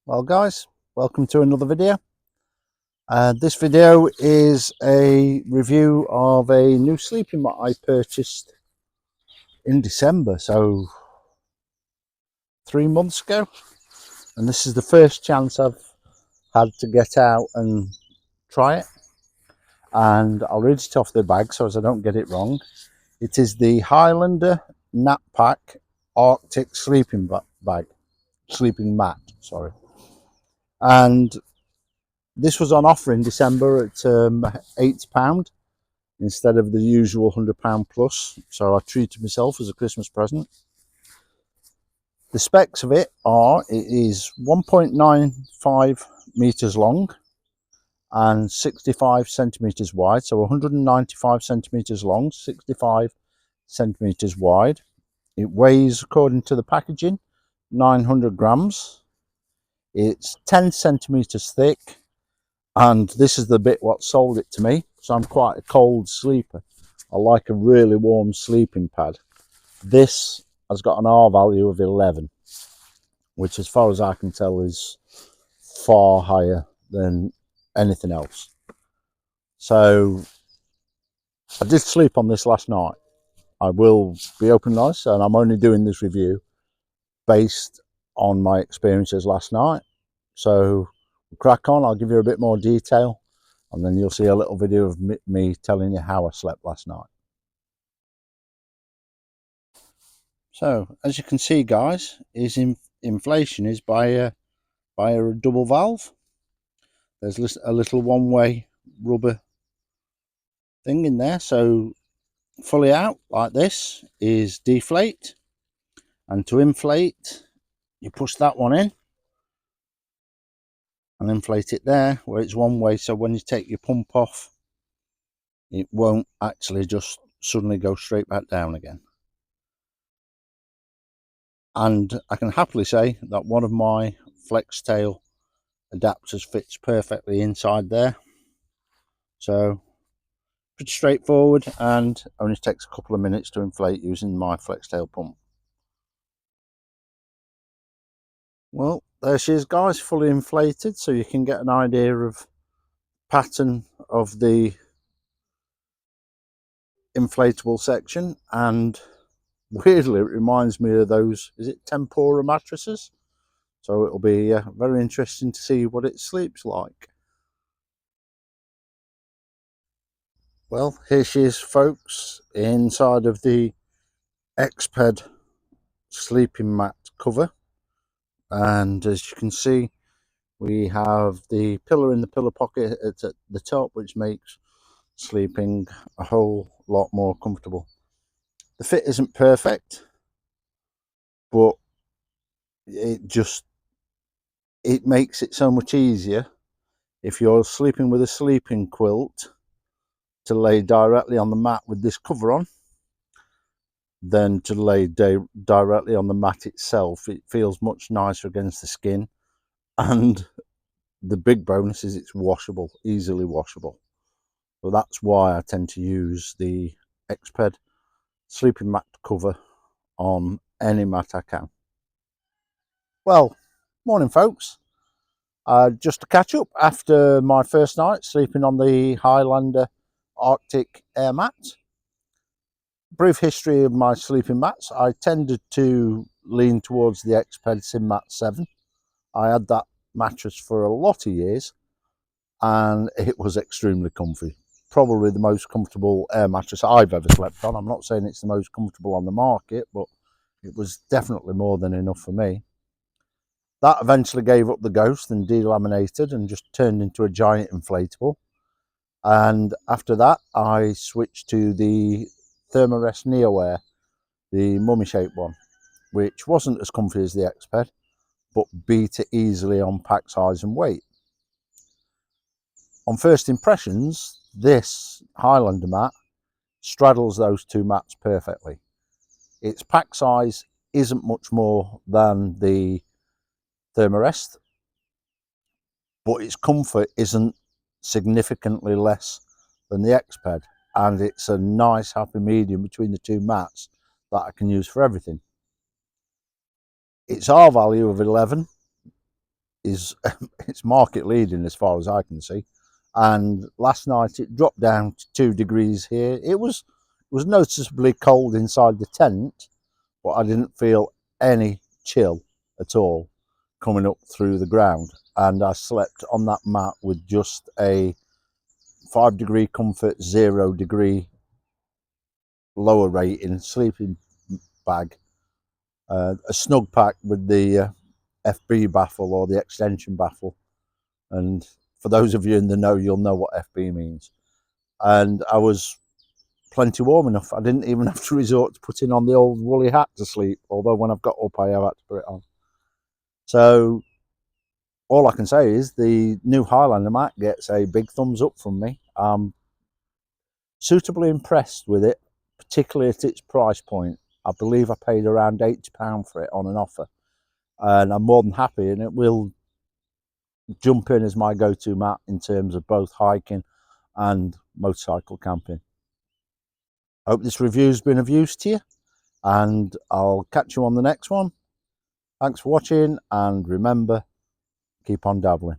Well guys, welcome to another video. This video is a review of a new sleeping mat I purchased in December, so 3 months ago, and this is the first chance I've had to get out and try it, and I'll read it off the bag so as I don't get it wrong. It is the Highlander Nap Pack Arctic sleeping mat, sorry. And this was on offer in December at £80 instead of the usual £100 plus, so I treated myself as a Christmas present. The specs of it are: it is 1.95 meters long and 65 centimeters wide, so 195 centimeters long, 65 centimeters wide. It weighs, according to the packaging, 900 grams. It's 10 centimeters thick, and this is the bit what sold it to me. So I'm quite a cold sleeper. I like a really warm sleeping pad. This has got an R value of 11, which as far as I can tell is far higher than anything else. So I did sleep on this last night. I will be open and honest, and I'm only doing this review based on my experiences last night. So crack on, I'll give you a bit more detail, and then you'll see a little video of me telling you how I slept last night. So as you can see guys, inflation is by a double valve. There's a little one-way rubber thing in there, so fully out like this is deflate, and to inflate you push that one in and inflate it there where it's one way, so when you take your pump off it won't actually just suddenly go straight back down again. And I can happily say that one of my flex tail adapters fits perfectly inside there, so pretty straightforward, and only takes a couple of minutes to inflate using my flex tail pump. Well, there she is guys, fully inflated, so you can get an idea of pattern of the inflatable section. And weirdly it reminds me of those, is it tempura mattresses? So it'll be very interesting to see what it sleeps like. Well, here she is folks, inside of the Exped sleeping mat cover, and as you can see we have the pillow in the pillow pocket at the top, which makes sleeping a whole lot more comfortable. The fit isn't perfect, but it makes it so much easier if you're sleeping with a sleeping quilt to lay directly on the mat with this cover on than to lay directly on the mat itself. It feels much nicer against the skin, and the big bonus is it's washable, easily washable. So that's why I tend to use the Exped sleeping mat cover on any mat I can. Well, morning folks. Just to catch up after my first night sleeping on the Highlander Arctic air mat. Brief history of my sleeping mats. I tended to lean towards the Exped Simmat 7. I had that mattress for a lot of years and it was extremely comfy. Probably the most comfortable air mattress I've ever slept on. I'm not saying it's the most comfortable on the market, but it was definitely more than enough for me. That eventually gave up the ghost and delaminated and just turned into a giant inflatable. And after that, I switched to the Thermarest Neo Air, the mummy shaped one, which wasn't as comfy as the Exped, but beat it easily on pack size and weight. On first impressions, this Highlander mat straddles those two mats perfectly. Its pack size isn't much more than the Thermarest, but its comfort isn't significantly less than the Exped, and it's a nice happy medium between the two mats that I can use for everything. Its R value of 11 is it's market leading as far as I can see. And last night it dropped down to 2 degrees here. It was noticeably cold inside the tent, but I didn't feel any chill at all coming up through the ground. And I slept on that mat with just a 5-degree comfort, 0-degree lower rating sleeping bag, a snug pack with the FB baffle or the extension baffle. And for those of you in the know, you'll know what FB means. And I was plenty warm enough. I didn't even have to resort to putting on the old woolly hat to sleep, although when I've got up I have had to put it on. So all I can say is the new Highlander mat gets a big thumbs up from me. I'm suitably impressed with it, particularly at its price point. I believe I paid around £80 for it on an offer, and I'm more than happy, and it will jump in as my go-to mat in terms of both hiking and motorcycle camping. Hope this review's been of use to you, and I'll catch you on the next one. Thanks for watching, and remember, keep on dabbling.